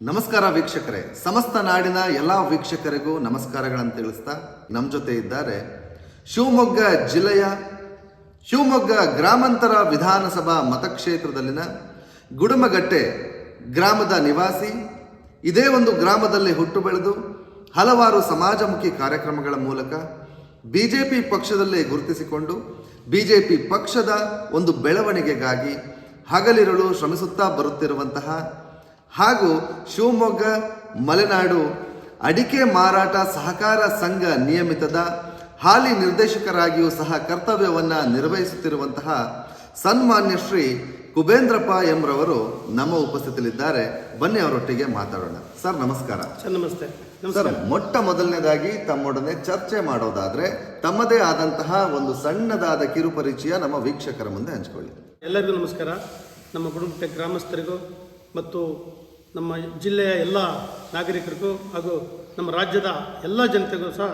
ನಮಸ್ಕಾರ ವೀಕ್ಷಕರೇ, ಸಮಸ್ತ ನಾಡಿನ ಎಲ್ಲ ವೀಕ್ಷಕರಿಗೂ ನಮಸ್ಕಾರಗಳನ್ನು ತಿಳಿಸ್ತಾ ನಮ್ಮ ಜೊತೆ ಇದ್ದಾರೆ ಶಿವಮೊಗ್ಗ ಜಿಲ್ಲೆಯ ಶಿವಮೊಗ್ಗ ಗ್ರಾಮಾಂತರ ವಿಧಾನಸಭಾ ಮತಕ್ಷೇತ್ರದಲ್ಲಿನ ಗುಡುಮಗಟ್ಟೆ ಗ್ರಾಮದ ನಿವಾಸಿ. ಇದೇ ಒಂದು ಗ್ರಾಮದಲ್ಲಿ ಹುಟ್ಟು ಬೆಳೆದು ಹಲವಾರು ಸಮಾಜಮುಖಿ ಕಾರ್ಯಕ್ರಮಗಳ ಮೂಲಕ ಬಿಜೆಪಿ ಪಕ್ಷದಲ್ಲೇ ಗುರುತಿಸಿಕೊಂಡು ಬಿಜೆಪಿ ಪಕ್ಷದ ಒಂದು ಬೆಳವಣಿಗೆಗಾಗಿ ಹಗಲಿರುಳು ಶ್ರಮಿಸುತ್ತಾ ಬರುತ್ತಿರುವಂತಹ ಹಾಗೂ ಶಿವಮೊಗ್ಗ ಮಲೆನಾಡು ಅಡಿಕೆ ಮಾರಾಟ ಸಹಕಾರ ಸಂಘ ನಿಯಮಿತದ ಹಾಲಿ ನಿರ್ದೇಶಕರಾಗಿಯೂ ಸಹ ಕರ್ತವ್ಯವನ್ನು ನಿರ್ವಹಿಸುತ್ತಿರುವಂತಹ ಸನ್ಮಾನ್ಯ ಶ್ರೀ ಕುಬೇಂದ್ರಪ್ಪ ಎಂರವರು ನಮ್ಮ ಉಪಸ್ಥಿತಿಯಲ್ಲಿದ್ದಾರೆ. ಬನ್ನಿ ಅವರೊಟ್ಟಿಗೆ ಮಾತಾಡೋಣ. ಸರ್ ನಮಸ್ಕಾರ. ಸರ್ ನಮಸ್ತೆ. ಸರ್, ಮೊಟ್ಟ ಮೊದಲನೇದಾಗಿ ತಮ್ಮೊಡನೆ ಚರ್ಚೆ ಮಾಡೋದಾದ್ರೆ ತಮ್ಮದೇ ಆದಂತಹ ಒಂದು ಸಣ್ಣದಾದ ಕಿರುಪರಿಚಯ ನಮ್ಮ ವೀಕ್ಷಕರ ಮುಂದೆ ಹಂಚಿಕೊಳ್ಳಿ. ಎಲ್ಲರಿಗೂ ನಮಸ್ಕಾರ. ನಮ್ಮ ಗುಡುಮಗಟ್ಟೆ ಗ್ರಾಮಸ್ಥರಿಗೂ ಮತ್ತು ನಮ್ಮ ಜಿಲ್ಲೆಯ ಎಲ್ಲ ನಾಗರಿಕರಿಗೂ ಹಾಗೂ ನಮ್ಮ ರಾಜ್ಯದ ಎಲ್ಲ ಜನತೆಗೂ ಸಹ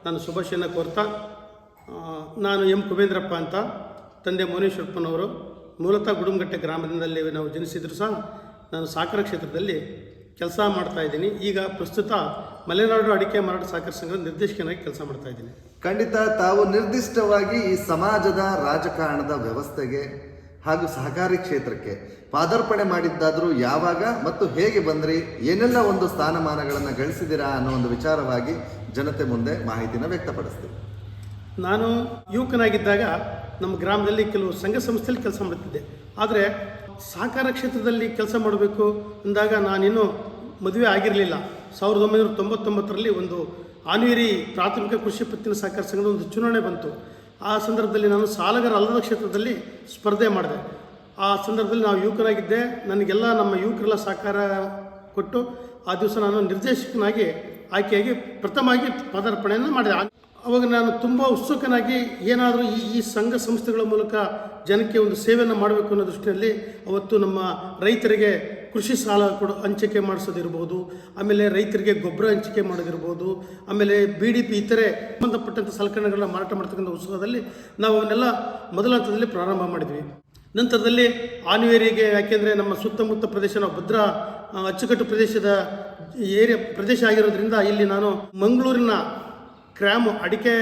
ನಾನು ಶುಭಾಶಯನ ಕೋರ್ತಾ, ನಾನು ಎಂ ಕುಬೇಂದ್ರಪ್ಪ ಅಂತ, ತಂದೆ ಮೋನೇಶ್ವರಪ್ಪನವರು. ಮೂಲತಃ ಗುಡುಮಗಟ್ಟೆ ಗ್ರಾಮದಿಂದಲೇ ನಾವು ಜನಿಸಿದ್ರು ಸಹ ನಾನು ಸಹಕಾರ ಕ್ಷೇತ್ರದಲ್ಲಿ ಕೆಲಸ ಮಾಡ್ತಾಯಿದ್ದೀನಿ. ಈಗ ಪ್ರಸ್ತುತ ಮಲೆನಾಡು ಅಡಿಕೆ ಮಾರಾಟ ಸಹಕಾರ ಸಂಘದ ನಿರ್ದೇಶಕನಾಗಿ ಕೆಲಸ ಮಾಡ್ತಾಯಿದ್ದೀನಿ. ಖಂಡಿತ ತಾವು ನಿರ್ದಿಷ್ಟವಾಗಿ ಈ ಸಮಾಜದ ರಾಜಕಾರಣದ ವ್ಯವಸ್ಥೆಗೆ ಹಾಗೂ ಸಹಕಾರಿ ಕ್ಷೇತ್ರಕ್ಕೆ ಪಾದಾರ್ಪಣೆ ಮಾಡಿದ್ದಾದರೂ ಯಾವಾಗ ಮತ್ತು ಹೇಗೆ ಬಂದ್ರಿ, ಏನೆಲ್ಲ ಒಂದು ಸ್ಥಾನಮಾನಗಳನ್ನು ಗಳಿಸಿದ್ದೀರಾ ಅನ್ನೋ ಒಂದು ವಿಚಾರವಾಗಿ ಜನತೆ ಮುಂದೆ ಮಾಹಿತಿನ ವ್ಯಕ್ತಪಡಿಸ್ತೀವಿ. ನಾನು ಯುವಕನಾಗಿದ್ದಾಗ ನಮ್ಮ ಗ್ರಾಮದಲ್ಲಿ ಕೆಲವು ಸಂಘ ಸಂಸ್ಥೆಯಲ್ಲಿ ಕೆಲಸ ಮಾಡುತ್ತಿದ್ದೆ. ಆದರೆ ಸಹಕಾರ ಕ್ಷೇತ್ರದಲ್ಲಿ ಕೆಲಸ ಮಾಡಬೇಕು ಅಂದಾಗ ನಾನಿನ್ನೂ ಮದುವೆ ಆಗಿರಲಿಲ್ಲ. 1999ರಲ್ಲಿ ಒಂದು ಆನ್ವೇರಿ ಪ್ರಾಥಮಿಕ ಕೃಷಿ ಪತ್ತಿನ ಸಹಕಾರ ಸಂಘದ ಒಂದು ಚುನಾವಣೆ ಬಂತು. ಆ ಸಂದರ್ಭದಲ್ಲಿ ನಾನು ಸಾಲಗಾರ ಅಲ್ಲದ ಕ್ಷೇತ್ರದಲ್ಲಿ ಸ್ಪರ್ಧೆ ಮಾಡಿದೆ. ಆ ಸಂದರ್ಭದಲ್ಲಿ ನಾವು ಯುವಕನಾಗಿದ್ದೆ. ನನಗೆಲ್ಲ ನಮ್ಮ ಯುವಕರೆಲ್ಲ ಸಹಕಾರ ಕೊಟ್ಟು ಆ ದಿವಸ ನಾನು ನಿರ್ದೇಶಕನಾಗಿ ಆಯ್ಕೆಯಾಗಿ ಪ್ರಥಮವಾಗಿ ಪದಾರ್ಪಣೆಯನ್ನು ಮಾಡಿದೆ. ಅವಾಗ ನಾನು ತುಂಬ ಉತ್ಸುಕನಾಗಿ ಏನಾದರೂ ಈ ಸಂಘ ಸಂಸ್ಥೆಗಳ ಮೂಲಕ ಜನಕ್ಕೆ ಒಂದು ಸೇವೆಯನ್ನು ಮಾಡಬೇಕು ಅನ್ನೋ ದೃಷ್ಟಿಯಲ್ಲಿ ಅವತ್ತು ನಮ್ಮ ರೈತರಿಗೆ ಕೃಷಿ ಸಾಲ ಹಂಚಿಕೆ ಮಾಡಿಸೋದಿರ್ಬೋದು, ಆಮೇಲೆ ರೈತರಿಗೆ ಗೊಬ್ಬರ ಹಂಚಿಕೆ ಮಾಡೋದಿರ್ಬೋದು, ಆಮೇಲೆ BDP ಇತರೆ ಸಂಬಂಧಪಟ್ಟಂಥ ಸಲಕರಣೆಗಳನ್ನ ಮಾರಾಟ ಮಾಡ್ತಕ್ಕಂಥ ಉತ್ಸವದಲ್ಲಿ ನಾವು ಅವನ್ನೆಲ್ಲ ಮೊದಲ ಹಂತದಲ್ಲಿ ಪ್ರಾರಂಭ ಮಾಡಿದ್ವಿ. ನಂತರದಲ್ಲಿ ಆನ್ವೇರಿಗೆ, ಯಾಕೆಂದರೆ ನಮ್ಮ ಸುತ್ತಮುತ್ತ ಪ್ರದೇಶ ನಾವು ಭದ್ರಾ ಅಚ್ಚುಕಟ್ಟು ಪ್ರದೇಶದ ಪ್ರದೇಶ ಆಗಿರೋದ್ರಿಂದ ಇಲ್ಲಿ ನಾನು ಮಂಗಳೂರಿನ ಕ್ರ್ಯಾಮ್ ಅಡಿಕೆ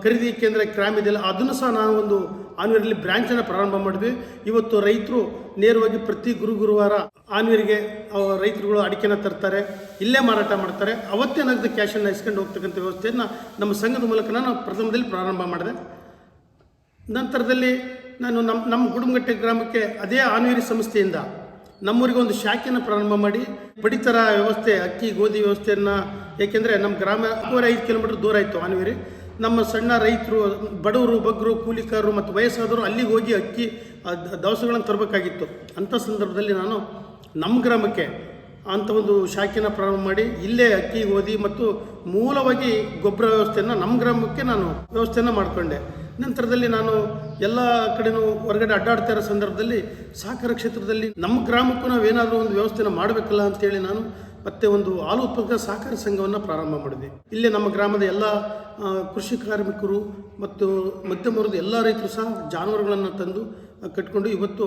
ಖರೀದಿ ಕೇಂದ್ರ ಕ್ರ್ಯಾಮ್ ಇದೆಯಲ್ಲ, ಅದನ್ನು ಸಹ ನಾವು ಒಂದು ಆನ್ವೇರಲ್ಲಿ ಬ್ರ್ಯಾಂಚನ್ನು ಪ್ರಾರಂಭ ಮಾಡಿದ್ವಿ. ಇವತ್ತು ರೈತರು ನೇರವಾಗಿ ಪ್ರತಿ ಗುರುವಾರ ಆನ್ವೇರಿಗೆ ರೈತರುಗಳು ಅಡಿಕೆನ ತರ್ತಾರೆ, ಇಲ್ಲೇ ಮಾರಾಟ ಮಾಡ್ತಾರೆ. ಅವತ್ತೇ ನಗದು ಕ್ಯಾಶನ್ನು ಇಸ್ಕೊಂಡು ಹೋಗ್ತಕ್ಕಂಥ ವ್ಯವಸ್ಥೆಯನ್ನು ನಮ್ಮ ಸಂಘದ ಮೂಲಕ ನಾನು ಪ್ರಥಮದಲ್ಲಿ ಪ್ರಾರಂಭ ಮಾಡಿದೆ. ನಂತರದಲ್ಲಿ ನಾನು ನಮ್ಮ ಗುಡುಮಗಟ್ಟೆ ಗ್ರಾಮಕ್ಕೆ ಅದೇ ಆನ್ವೇರಿ ಸಂಸ್ಥೆಯಿಂದ ನಮ್ಮೂರಿಗೆ ಒಂದು ಶಾಖೆಯನ್ನು ಪ್ರಾರಂಭ ಮಾಡಿ ಪಡಿತರ ವ್ಯವಸ್ಥೆ, ಅಕ್ಕಿ ಗೋಧಿ ವ್ಯವಸ್ಥೆಯನ್ನು, ಏಕೆಂದರೆ ನಮ್ಮ ಗ್ರಾಮ 5 ಕಿಲೋಮೀಟರ್ ದೂರ ಇತ್ತು ಆನ್ವೇರಿ. ನಮ್ಮ ಸಣ್ಣ ರೈತರು, ಬಡವರು, ಬಗ್ಗರು, ಕೂಲಿಕಾರರು ಮತ್ತು ವಯಸ್ಸಾದವರು ಅಲ್ಲಿಗೆ ಹೋಗಿ ಅಕ್ಕಿ ದವಸಗಳನ್ನು ತರಬೇಕಾಗಿತ್ತು. ಅಂಥ ಸಂದರ್ಭದಲ್ಲಿ ನಾನು ನಮ್ಮ ಗ್ರಾಮಕ್ಕೆ ಅಂಥ ಒಂದು ಶಾಖೆಯನ್ನು ಪ್ರಾರಂಭ ಮಾಡಿ ಇಲ್ಲೇ ಅಕ್ಕಿ ಗೋಧಿ ಮತ್ತು ಮೂಲವಾಗಿ ಗೊಬ್ಬರ ವ್ಯವಸ್ಥೆಯನ್ನು ನಮ್ಮ ಗ್ರಾಮಕ್ಕೆ ನಾನು ವ್ಯವಸ್ಥೆಯನ್ನು ಮಾಡಿಕೊಂಡೆ. ನಂತರದಲ್ಲಿ ನಾನು ಎಲ್ಲ ಕಡೆಯೂ ಹೊರಗಡೆ ಅಡ್ಡಾಡ್ತಾ ಇರೋ ಸಂದರ್ಭದಲ್ಲಿ ಸಹಕಾರ ಕ್ಷೇತ್ರದಲ್ಲಿ ನಮ್ಮ ಗ್ರಾಮಕ್ಕೂ ನಾವೇನಾದರೂ ಒಂದು ವ್ಯವಸ್ಥೆನ ಮಾಡಬೇಕಲ್ಲ ಅಂತೇಳಿ ನಾನು ಮತ್ತೆ ಒಂದು ಹಾಲು ಉತ್ಪಾದಕ ಸಹಕಾರ ಸಂಘವನ್ನು ಪ್ರಾರಂಭ ಮಾಡಿದೆ. ಇಲ್ಲೇ ನಮ್ಮ ಗ್ರಾಮದ ಎಲ್ಲ ಕೃಷಿ ಕಾರ್ಮಿಕರು ಮತ್ತು ಮಧ್ಯಮ ವರ್ಗದ ಎಲ್ಲ ರೈತರು ಸಹ ಜಾನುವಾರುಗಳನ್ನು ತಂದು ಕಟ್ಕೊಂಡು ಇವತ್ತು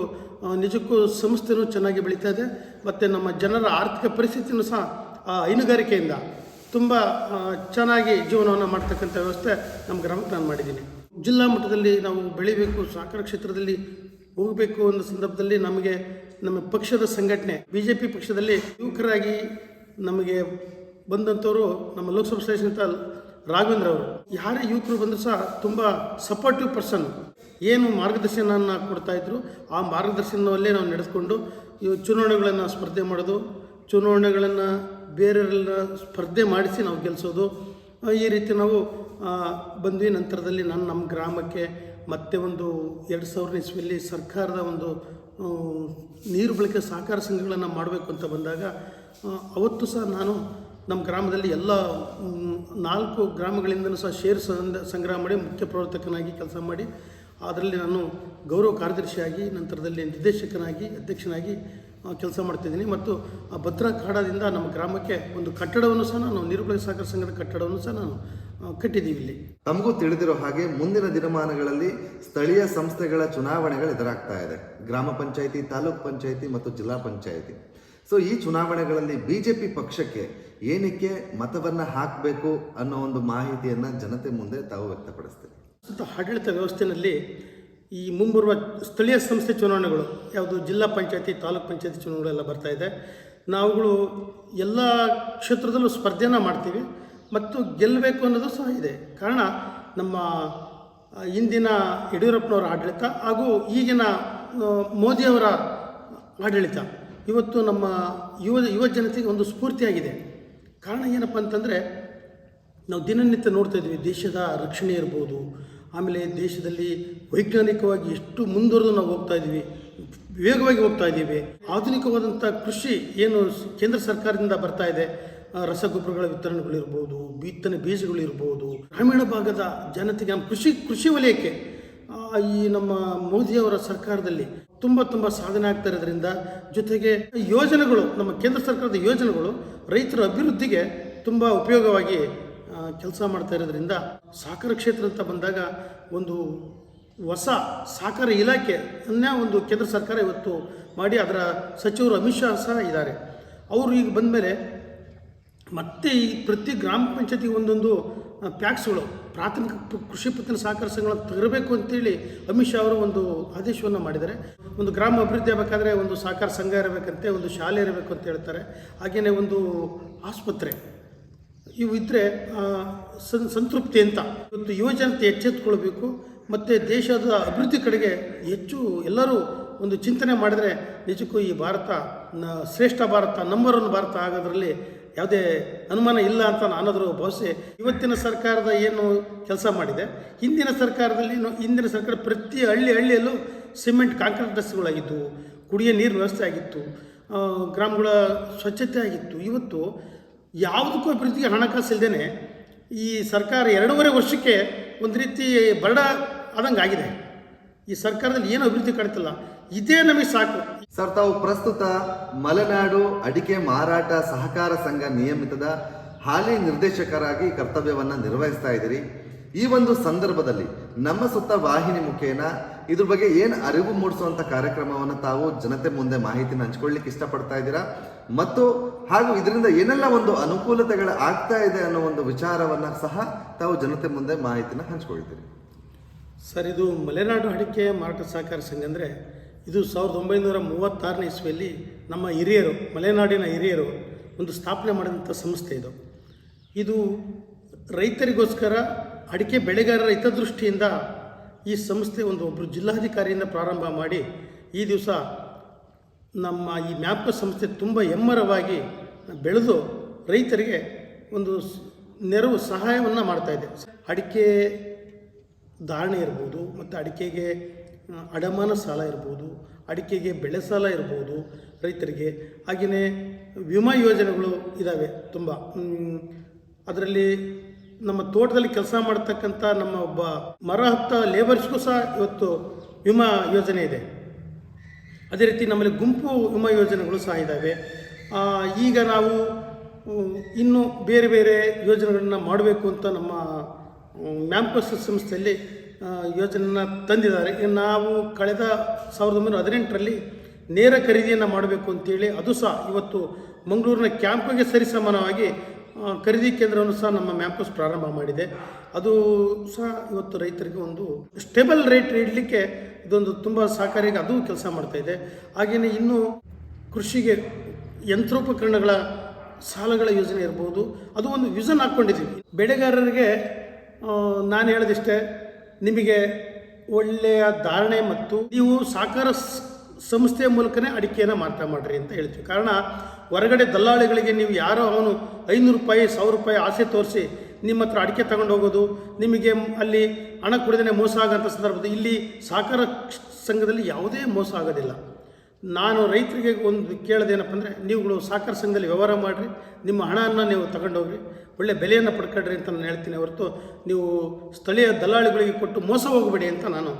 ನಿಜಕ್ಕೂ ಸಂಸ್ಥೆನೂ ಚೆನ್ನಾಗಿ ಬೆಳೀತಾ ಇದೆ. ಮತ್ತು ನಮ್ಮ ಜನರ ಆರ್ಥಿಕ ಪರಿಸ್ಥಿತಿಯೂ ಸಹ ಹೈನುಗಾರಿಕೆಯಿಂದ ತುಂಬ ಚೆನ್ನಾಗಿ ಜೀವನವನ್ನು ಮಾಡ್ತಕ್ಕಂಥ ವ್ಯವಸ್ಥೆ ನಮ್ಮ ಗ್ರಾಮಕ್ಕೆ ನಾನು ಮಾಡಿದ್ದೀನಿ. ಜಿಲ್ಲಾ ಮಟ್ಟದಲ್ಲಿ ನಾವು ಬೆಳಿಬೇಕು, ಸಹಕಾರ ಕ್ಷೇತ್ರದಲ್ಲಿ ಹೋಗಬೇಕು ಅನ್ನೋ ಸಂದರ್ಭದಲ್ಲಿ ನಮಗೆ ನಮ್ಮ ಪಕ್ಷದ ಸಂಘಟನೆ BJP ಪಕ್ಷದಲ್ಲಿ ಯುವಕರಾಗಿ ನಮಗೆ ಬಂದಂಥವರು ನಮ್ಮ ಲೋಕಸಭಾ ಸದಸ್ಯರಂತ ರಾಘವೇಂದ್ರ ಅವರು. ಯಾರೇ ಯುವಕರು ಬಂದರೂ ಸಹ ತುಂಬ ಸಪೋರ್ಟಿವ್ ಪರ್ಸನ್, ಏನು ಮಾರ್ಗದರ್ಶನವನ್ನು ಕೊಡ್ತಾಯಿದ್ರು ಆ ಮಾರ್ಗದರ್ಶನವಲ್ಲೇ ನಾವು ನಡೆದುಕೊಂಡು ಚುನಾವಣೆಗಳನ್ನು ಸ್ಪರ್ಧೆ ಮಾಡೋದು, ಚುನಾವಣೆಗಳನ್ನು ಬೇರೆಯವರೆಲ್ಲ ಸ್ಪರ್ಧೆ ಮಾಡಿಸಿ ನಾವು ಗೆಲ್ಲಿಸೋದು, ಈ ರೀತಿ ನಾವು ಬಂದ್ವಿ. ನಂತರದಲ್ಲಿ ನಾನು ನಮ್ಮ ಗ್ರಾಮಕ್ಕೆ ಮತ್ತೆ ಒಂದು 2000 ಇಸ್ವಿಯಲ್ಲಿ ಸರ್ಕಾರದ ಒಂದು ನೀರು ಬಳಕೆ ಸಹಕಾರ ಸಂಘಗಳನ್ನು ಮಾಡಬೇಕು ಅಂತ ಬಂದಾಗ ಅವತ್ತು ಸಹ ನಾನು ನಮ್ಮ ಗ್ರಾಮದಲ್ಲಿ ಎಲ್ಲ 4 ಗ್ರಾಮಗಳಿಂದಲೂ ಸಹ ಷೇರು ಸಂಗ್ರಹ ಮಾಡಿ ಮುಖ್ಯ ಪ್ರವರ್ತಕನಾಗಿ ಕೆಲಸ ಮಾಡಿ ಅದರಲ್ಲಿ ನಾನು ಗೌರವ ಕಾರ್ಯದರ್ಶಿಯಾಗಿ ನಂತರದಲ್ಲಿ ನಿರ್ದೇಶಕನಾಗಿ ಅಧ್ಯಕ್ಷನಾಗಿ ಕೆಲಸ ಮಾಡ್ತಿದ್ದೀನಿ. ಮತ್ತು ಭದ್ರಾ ಕಾಡದಿಂದ ನಮ್ಮ ಗ್ರಾಮಕ್ಕೆ ಒಂದು ಕಟ್ಟಡವನ್ನು ಸಹ ನಾನು ನೀರು ಬಳಕೆ ಸಹಕಾರ ಸಂಘದ ಕಟ್ಟಡವನ್ನು ಸಹ ನಾನು ಕಟ್ಟಿದ್ದೀವಿ. ಇಲ್ಲಿ ತಮಗೂ ತಿಳಿದಿರೋ ಹಾಗೆ ಮುಂದಿನ ದಿನಮಾನಗಳಲ್ಲಿ ಸ್ಥಳೀಯ ಸಂಸ್ಥೆಗಳ ಚುನಾವಣೆಗಳು ಎದುರಾಗ್ತಾ ಇದೆ. ಗ್ರಾಮ ಪಂಚಾಯಿತಿ, ತಾಲೂಕ್ ಪಂಚಾಯಿತಿ ಮತ್ತು ಜಿಲ್ಲಾ ಪಂಚಾಯಿತಿ. ಸೊ ಸೊ ಈ ಚುನಾವಣೆಗಳಲ್ಲಿ ಬಿಜೆಪಿ ಪಕ್ಷಕ್ಕೆ ಏನಕ್ಕೆ ಮತವನ್ನು ಹಾಕಬೇಕು ಅನ್ನೋ ಒಂದು ಮಾಹಿತಿಯನ್ನು ಜನತೆ ಮುಂದೆ ತಾವು ವ್ಯಕ್ತಪಡಿಸ್ತೀರಿ. ಆಡಳಿತ ವ್ಯವಸ್ಥೆಯಲ್ಲಿ ಈ ಮುಂಬರುವ ಸ್ಥಳೀಯ ಸಂಸ್ಥೆ ಚುನಾವಣೆಗಳು ಯಾವುದು ಜಿಲ್ಲಾ ಪಂಚಾಯತಿ ತಾಲೂಕ್ ಪಂಚಾಯತಿ ಚುನಾವಣೆಗಳೆಲ್ಲ ಬರ್ತಾ ಇದೆ. ನಾವುಗಳು ಎಲ್ಲ ಕ್ಷೇತ್ರದಲ್ಲೂ ಸ್ಪರ್ಧೆಯನ್ನು ಮಾಡ್ತೀವಿ ಮತ್ತು ಗೆಲ್ಲಬೇಕು ಅನ್ನೋದು ಸಹ ಇದೆ. ಕಾರಣ ನಮ್ಮ ಇಂದಿನ ಯಡಿಯೂರಪ್ಪನವರ ಆಡಳಿತ ಹಾಗೂ ಈಗಿನ ಮೋದಿಯವರ ಆಡಳಿತ ಇವತ್ತು ನಮ್ಮ ಯುವ ಜನತೆಗೆ ಒಂದು ಸ್ಫೂರ್ತಿಯಾಗಿದೆ. ಕಾರಣ ಏನಪ್ಪ ಅಂತಂದರೆ ನಾವು ದಿನನಿತ್ಯ ನೋಡ್ತಾ ಇದ್ವಿ, ದೇಶದ ರಕ್ಷಣೆ ಇರ್ಬೋದು, ಆಮೇಲೆ ದೇಶದಲ್ಲಿ ವೈಜ್ಞಾನಿಕವಾಗಿ ಎಷ್ಟು ಮುಂದುವರೆದು ನಾವು ಹೋಗ್ತಾ ಇದ್ದೀವಿ, ವೇಗವಾಗಿ ಹೋಗ್ತಾ ಇದ್ದೀವಿ. ಆಧುನಿಕವಾದಂಥ ಕೃಷಿ ಏನು ಕೇಂದ್ರ ಸರ್ಕಾರದಿಂದ ಬರ್ತಾ ಇದೆ, ರಸಗೊಬ್ಬರಗಳ ವಿತರಣೆಗಳಿರ್ಬೋದು, ಬಿತ್ತನೆ ಬೀಜಗಳಿರ್ಬೋದು, ಗ್ರಾಮೀಣ ಭಾಗದ ಜನತೆಗೆ ನಮ್ಮ ಕೃಷಿ ವಲಯಕ್ಕೆ ಈ ನಮ್ಮ ಮೋದಿಯವರ ಸರ್ಕಾರದಲ್ಲಿ ತುಂಬ ಸಾಧನೆ ಆಗ್ತಾ ಇರೋದ್ರಿಂದ, ಜೊತೆಗೆ ಯೋಜನೆಗಳು ನಮ್ಮ ಕೇಂದ್ರ ಸರ್ಕಾರದ ಯೋಜನೆಗಳು ರೈತರ ಅಭಿವೃದ್ಧಿಗೆ ತುಂಬ ಉಪಯೋಗವಾಗಿ ಕೆಲಸ ಮಾಡ್ತಾ ಇರೋದ್ರಿಂದ ಸಹಕಾರ ಕ್ಷೇತ್ರ ಅಂತ ಬಂದಾಗ ಒಂದು ಹೊಸ ಸಹಕಾರ ಇಲಾಖೆಯನ್ನೇ ಒಂದು ಕೇಂದ್ರ ಸರ್ಕಾರ ಇವತ್ತು ಮಾಡಿ ಅದರ ಸಚಿವರು ಅಮಿತ್ ಶಾ ಸಹ ಇದ್ದಾರೆ. ಅವರು ಈಗ ಬಂದ ಮೇಲೆ ಮತ್ತೆ ಈ ಪ್ರತಿ ಗ್ರಾಮ ಪಂಚಾಯತಿಗೆ ಒಂದೊಂದು ಪ್ಯಾಕ್ಸ್ಗಳು ಪ್ರಾಥಮಿಕ ಕೃಷಿ ಪತ್ತಿನ ಸಹಕಾರ ಸಂಘಗಳನ್ನು ತರಬೇಕು ಅಂತೇಳಿ ಅಮಿತ್ ಶಾ ಅವರು ಒಂದು ಆದೇಶವನ್ನು ಮಾಡಿದ್ದಾರೆ. ಒಂದು ಗ್ರಾಮ ಅಭಿವೃದ್ಧಿ ಆಗಬೇಕಾದ್ರೆ ಒಂದು ಸಹಕಾರ ಸಂಘ ಇರಬೇಕಂತೆ, ಒಂದು ಶಾಲೆ ಇರಬೇಕು ಅಂತ ಹೇಳ್ತಾರೆ. ಹಾಗೆಯೇ ಒಂದು ಆಸ್ಪತ್ರೆ ಇವು ಇದ್ದರೆ ಸಂತೃಪ್ತಿ ಅಂತ ಇವತ್ತು ಯುವಜನತೆ ಎಚ್ಚೆತ್ತುಕೊಳ್ಬೇಕು ಮತ್ತು ದೇಶದ ಅಭಿವೃದ್ಧಿ ಕಡೆಗೆ ಹೆಚ್ಚು ಎಲ್ಲರೂ ಒಂದು ಚಿಂತನೆ ಮಾಡಿದರೆ ನಿಜಕ್ಕೂ ಈ ಭಾರತ ಶ್ರೇಷ್ಠ ಭಾರತ, ನಂಬರ್ 1 ಭಾರತ ಆಗೋದ್ರಲ್ಲಿ ಯಾವುದೇ ಅನುಮಾನ ಇಲ್ಲ ಅಂತ ನಾನಾದರೂ ಭಾವಿಸಿ, ಇವತ್ತಿನ ಸರ್ಕಾರದ ಏನು ಕೆಲಸ ಮಾಡಿದೆ, ಹಿಂದಿನ ಸರ್ಕಾರ ಪ್ರತಿ ಹಳ್ಳಿಯಲ್ಲೂ ಸಿಮೆಂಟ್ ಕಾಂಕ್ರೀಟ್ ರಸ್ತೆಗಳಾಗಿತ್ತು, ಕುಡಿಯೋ ನೀರಿನ ವ್ಯವಸ್ಥೆ ಆಗಿತ್ತು, ಗ್ರಾಮಗಳ ಸ್ವಚ್ಛತೆ ಆಗಿತ್ತು. ಇವತ್ತು ಯಾವುದಕ್ಕೂ ಅಭಿವೃದ್ಧಿಗೆ ಹಣಕಾಸು ಇಲ್ಲದೇ ಈ ಸರ್ಕಾರ 2.5 ವರ್ಷಕ್ಕೆ ಒಂದು ರೀತಿ ಬರಡ ಆದಂಗೆ ಆಗಿದೆ. ಈ ಸರ್ಕಾರದಲ್ಲಿ ಏನು ಅಭಿವೃದ್ಧಿ ಕಾಣ್ತಿಲ್ಲ. ಇದೇ ನಮಗೆ ಸಾಕು. ಸರ್, ತಾವು ಪ್ರಸ್ತುತ ಮಲೆನಾಡು ಅಡಿಕೆ ಮಾರಾಟ ಸಹಕಾರ ಸಂಘ ನಿಯಮಿತದ ಹಾಲಿ ನಿರ್ದೇಶಕರಾಗಿ ಕರ್ತವ್ಯವನ್ನು ನಿರ್ವಹಿಸ್ತಾ ಇದ್ದೀರಿ. ಈ ಒಂದು ಸಂದರ್ಭದಲ್ಲಿ ನಮ್ಮ ಸುತ್ತ ವಾಹಿನಿ ಮುಖೇನ ಇದ್ರ ಬಗ್ಗೆ ಏನು ಅರಿವು ಮೂಡಿಸುವಂಥ ಕಾರ್ಯಕ್ರಮವನ್ನು ತಾವು ಜನತೆ ಮುಂದೆ ಮಾಹಿತಿನ ಹಂಚ್ಕೊಳ್ಳಿಕ್ಕೆ ಇಷ್ಟಪಡ್ತಾ ಇದ್ದೀರಾ ಮತ್ತು ಹಾಗೂ ಇದರಿಂದ ಏನೆಲ್ಲ ಒಂದು ಅನುಕೂಲತೆಗಳು ಆಗ್ತಾ ಇದೆ ಅನ್ನೋ ಒಂದು ವಿಚಾರವನ್ನು ಸಹ ತಾವು ಜನತೆ ಮುಂದೆ ಮಾಹಿತಿನ ಹಂಚ್ಕೊಳ್ತೀರಿ. ಸರ್, ಇದು ಮಲೆನಾಡು ಅಡಿಕೆ ಮಾರಾಟ ಸಹಕಾರ ಸಂಘ ಅಂದರೆ ಇದು 1936ನೇ ಇಸ್ವಿಯಲ್ಲಿ ನಮ್ಮ ಹಿರಿಯರು, ಮಲೆನಾಡಿನ ಹಿರಿಯರು ಒಂದು ಸ್ಥಾಪನೆ ಮಾಡಿದಂಥ ಸಂಸ್ಥೆ ಇದು ರೈತರಿಗೋಸ್ಕರ ಅಡಿಕೆ ಬೆಳೆಗಾರರ ಹಿತದೃಷ್ಟಿಯಿಂದ ಈ ಸಂಸ್ಥೆ ಒಬ್ಬರು ಜಿಲ್ಲಾಧಿಕಾರಿಯಿಂದ ಪ್ರಾರಂಭ ಮಾಡಿ ಈ ದಿವಸ ನಮ್ಮ ಈ ಮ್ಯಾಪ್ಕೋ ಸಂಸ್ಥೆ ತುಂಬ ಹೆಮ್ಮರವಾಗಿ ಬೆಳೆದು ರೈತರಿಗೆ ಒಂದು ನೆರವು ಸಹಾಯವನ್ನು ಮಾಡ್ತಾಯಿದೆ. ಅಡಿಕೆ ಧಾರಣೆ ಇರ್ಬೋದು, ಮತ್ತು ಅಡಿಕೆಗೆ ಅಡಮಾನ ಸಾಲ ಇರ್ಬೋದು, ಅಡಿಕೆಗೆ ಬೆಳೆ ಸಾಲ ಇರ್ಬೋದು ರೈತರಿಗೆ. ಹಾಗೆಯೇ ವಿಮಾ ಯೋಜನೆಗಳು ಇದ್ದಾವೆ ತುಂಬ. ಅದರಲ್ಲಿ ನಮ್ಮ ತೋಟದಲ್ಲಿ ಕೆಲಸ ಮಾಡ್ತಕ್ಕಂಥ ನಮ್ಮ ಒಬ್ಬ ಮರ ಹತ್ತ ಲೇಬರ್ಸ್ಗೂ ಸಹ ಇವತ್ತು ವಿಮಾ ಯೋಜನೆ ಇದೆ. ಅದೇ ರೀತಿ ನಮ್ಮಲ್ಲಿ ಗುಂಪು ವಿಮಾ ಯೋಜನೆಗಳು ಸಹ ಇದ್ದಾವೆ. ಈಗ ನಾವು ಇನ್ನೂ ಬೇರೆ ಬೇರೆ ಯೋಜನೆಗಳನ್ನು ಮಾಡಬೇಕು ಅಂತ ನಮ್ಮ ಮ್ಯಾಪ್ಕೋ ಸಂಸ್ಥೆಯಲ್ಲಿ ಯೋಜನೆಯನ್ನು ತಂದಿದ್ದಾರೆ. ನಾವು ಕಳೆದ 1918ರಲ್ಲಿ ನೇರ ಖರೀದಿಯನ್ನು ಮಾಡಬೇಕು ಅಂತೇಳಿ ಅದು ಸಹ ಇವತ್ತು ಮಂಗಳೂರಿನ ಕ್ಯಾಂಪ್ಗೆ ಸರಿಸಮಾನವಾಗಿ ಖರೀದಿ ಕೇಂದ್ರವನ್ನು ಸಹ ನಮ್ಮ ಮ್ಯಾಪ್ಕೋಸ್ ಪ್ರಾರಂಭ ಮಾಡಿದೆ. ಅದು ಸಹ ಇವತ್ತು ರೈತರಿಗೆ ಒಂದು ಸ್ಟೇಬಲ್ ರೇಟ್ ಇಡಲಿಕ್ಕೆ ಇದೊಂದು ತುಂಬ ಸಹಕಾರಿಯಾಗಿ ಅದು ಕೆಲಸ ಮಾಡ್ತಾಯಿದೆ. ಹಾಗೆಯೇ ಇನ್ನೂ ಕೃಷಿಗೆ ಯಂತ್ರೋಪಕರಣಗಳ ಸಾಲಗಳ ಯೋಜನೆ ಇರ್ಬೋದು, ಅದು ಒಂದು ವಿಷನ್ ಹಾಕ್ಕೊಂಡಿದ್ದೀವಿ. ಬೆಳೆಗಾರರಿಗೆ ನಾನು ಹೇಳೋದಿಷ್ಟೇ, ನಿಮಗೆ ಒಳ್ಳೆಯ ಧಾರಣೆ ಮತ್ತು ನೀವು ಸಹಕಾರ ಸಂಸ್ಥೆಯ ಮೂಲಕನೇ ಅಡಿಕೆಯನ್ನು ಮಾರಾಟ ಮಾಡಿರಿ ಅಂತ ಹೇಳ್ತೀವಿ. ಕಾರಣ ಹೊರಗಡೆ ದಲ್ಲಾಳಿಗಳಿಗೆ ನೀವು ಯಾರೋ ಅವನು 500 ರೂಪಾಯಿ 1000 ರೂಪಾಯಿ ಆಸೆ ತೋರಿಸಿ ನಿಮ್ಮ ಹತ್ರ ಅಡಿಕೆ ತಗೊಂಡು ಹೋಗೋದು, ನಿಮಗೆ ಅಲ್ಲಿ ಹಣ ಕೊಡದೇ ಮೋಸ ಆಗೋಂಥ ಸಂದರ್ಭದಲ್ಲಿ ಇಲ್ಲಿ ಸಹಕಾರ ಸಂಘದಲ್ಲಿ ಯಾವುದೇ ಮೋಸ ಆಗೋದಿಲ್ಲ. ನಾನು ರೈತರಿಗೆ ಒಂದು ಕೇಳೋದೇನಪ್ಪ ಅಂದರೆ, ನೀವುಗಳು ಸಹಕಾರ ಸಂಘದಲ್ಲಿ ವ್ಯವಹಾರ ಮಾಡಿರಿ, ನಿಮ್ಮ ಹಣವನ್ನು ನೀವು ತಗೊಂಡೋಗ್ರಿ, ಒಳ್ಳೆ ಬೆಲೆಯನ್ನು ಪಡ್ಕೊಳ್ರಿ ಅಂತ ನಾನು ಹೇಳ್ತೀನಿ. ಹೊರತು ನೀವು ಸ್ಥಳೀಯ ದಲ್ಲಾಳಿಗಳಿಗೆ ಕೊಟ್ಟು ಮೋಸ ಹೋಗಬೇಡಿ ಅಂತ ನಾನು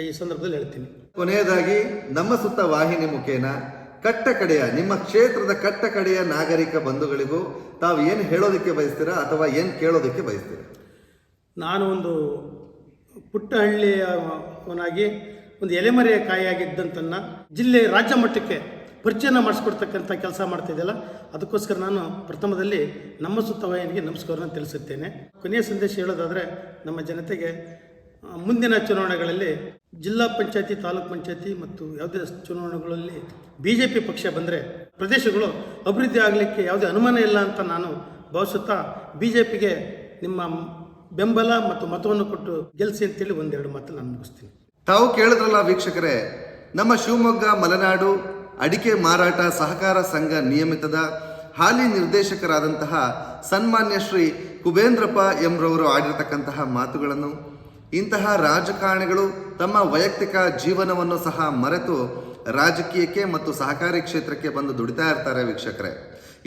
ಈ ಸಂದರ್ಭದಲ್ಲಿ ಹೇಳ್ತೀನಿ. ಕೊನೆಯದಾಗಿ ನಮ್ಮ ಸುತ್ತ ವಾಹಿನಿ ಮುಖೇನ ಕಟ್ಟಕಡೆಯ ನಿಮ್ಮ ಕ್ಷೇತ್ರದ ಕಟ್ಟಕಡೆಯ ನಾಗರಿಕ ಬಂಧುಗಳಿಗೂ ತಾವು ಏನು ಹೇಳೋದಕ್ಕೆ ಬಯಸ್ತೀರಾ ಅಥವಾ ಏನು ಕೇಳೋದಕ್ಕೆ ಬಯಸ್ತೀರಾ? ನಾನು ಒಂದು ಪುಟ್ಟ ಹಳ್ಳಿಯವನಾಗಿ ಒಂದು ಎಲೆಮರೆಯ ಕಾಯಿಯಾಗಿದ್ದಂತನ್ನು ರಾಜ್ಯ ಮಟ್ಟಕ್ಕೆ ಪರಿಚಯನ ಮಾಡಿಸ್ಕೊಡ್ತಕ್ಕಂಥ ಕೆಲಸ ಮಾಡ್ತಿದ್ದೆಲ್ಲ ಅದಕ್ಕೋಸ್ಕರ ನಾನು ಪ್ರಥಮದಲ್ಲಿ ನಮ್ಮ ಸುತ್ತವಾಹಿನಿಗೆ ನಮಸ್ಕಾರನ ತಿಳಿಸುತ್ತೇನೆ. ಕೊನೆಯ ಸಂದೇಶ ಹೇಳೋದಾದರೆ ನಮ್ಮ ಜನತೆಗೆ ಮುಂದಿನ ಚುನಾವಣೆಗಳಲ್ಲಿ ಜಿಲ್ಲಾ ಪಂಚಾಯತಿ, ತಾಲೂಕ್ ಪಂಚಾಯತಿ ಮತ್ತು ಯಾವುದೇ ಚುನಾವಣೆಗಳಲ್ಲಿ BJP ಪಕ್ಷ ಬಂದರೆ ಪ್ರದೇಶಗಳು ಅಭಿವೃದ್ಧಿ ಆಗಲಿಕ್ಕೆ ಯಾವುದೇ ಅನುಮಾನ ಇಲ್ಲ ಅಂತ ನಾನು ಭಾವಿಸುತ್ತಾ BJPಗೆ ನಿಮ್ಮ ಬೆಂಬಲ ಮತ್ತು ಮತವನ್ನು ಕೊಟ್ಟು ಗೆಲ್ಲಿಸಿ ಅಂತೇಳಿ ಒಂದೆರಡು ಮಾತು ನಾನು ಮುಗಿಸ್ತೀನಿ. ತಾವು ಕೇಳಿದ್ರಲ್ಲ ವೀಕ್ಷಕರೇ, ನಮ್ಮ ಶಿವಮೊಗ್ಗ ಮಲೆನಾಡು ಅಡಿಕೆ ಮಾರಾಟ ಸಹಕಾರ ಸಂಘ ನಿಯಮಿತದ ಹಾಲಿ ನಿರ್ದೇಶಕರಾದಂತಹ ಸನ್ಮಾನ್ಯ ಶ್ರೀ ಕುಬೇಂದ್ರಪ್ಪ ಎಂರವರು ಆಡಿರತಕ್ಕಂತಹ ಮಾತುಗಳನ್ನು ಇಂತಹ ರಾಜಕಾರಣಿಗಳು ತಮ್ಮ ವೈಯಕ್ತಿಕ ಜೀವನವನ್ನು ಸಹ ಮರೆತು ರಾಜಕೀಯಕ್ಕೆ ಮತ್ತು ಸಹಕಾರಿ ಕ್ಷೇತ್ರಕ್ಕೆ ಬಂದು ದುಡಿತಾ ಇರ್ತಾರೆ ವೀಕ್ಷಕರೇ.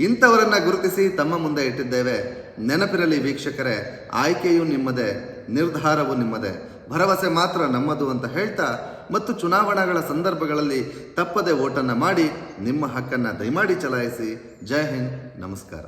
ಇಂಥವರನ್ನ ಗುರುತಿಸಿ ತಮ್ಮ ಮುಂದೆ ಇಟ್ಟಿದ್ದೇವೆ. ನೆನಪಿರಲಿ ವೀಕ್ಷಕರೇ, ಆಯ್ಕೆಯು ನಿಮ್ಮದೇ, ನಿರ್ಧಾರವು ನಿಮ್ಮದೇ, ಭರವಸೆ ಮಾತ್ರ ನಮ್ಮದು ಅಂತ ಹೇಳ್ತಾ ಮತ್ತು ಚುನಾವಣೆಗಳ ಸಂದರ್ಭಗಳಲ್ಲಿ ತಪ್ಪದೆ ವೋಟನ್ನು ಮಾಡಿ ನಿಮ್ಮ ಹಕ್ಕನ್ನು ದಯಮಾಡಿ ಚಲಾಯಿಸಿ. ಜೈ ಹಿಂದ್, ನಮಸ್ಕಾರ.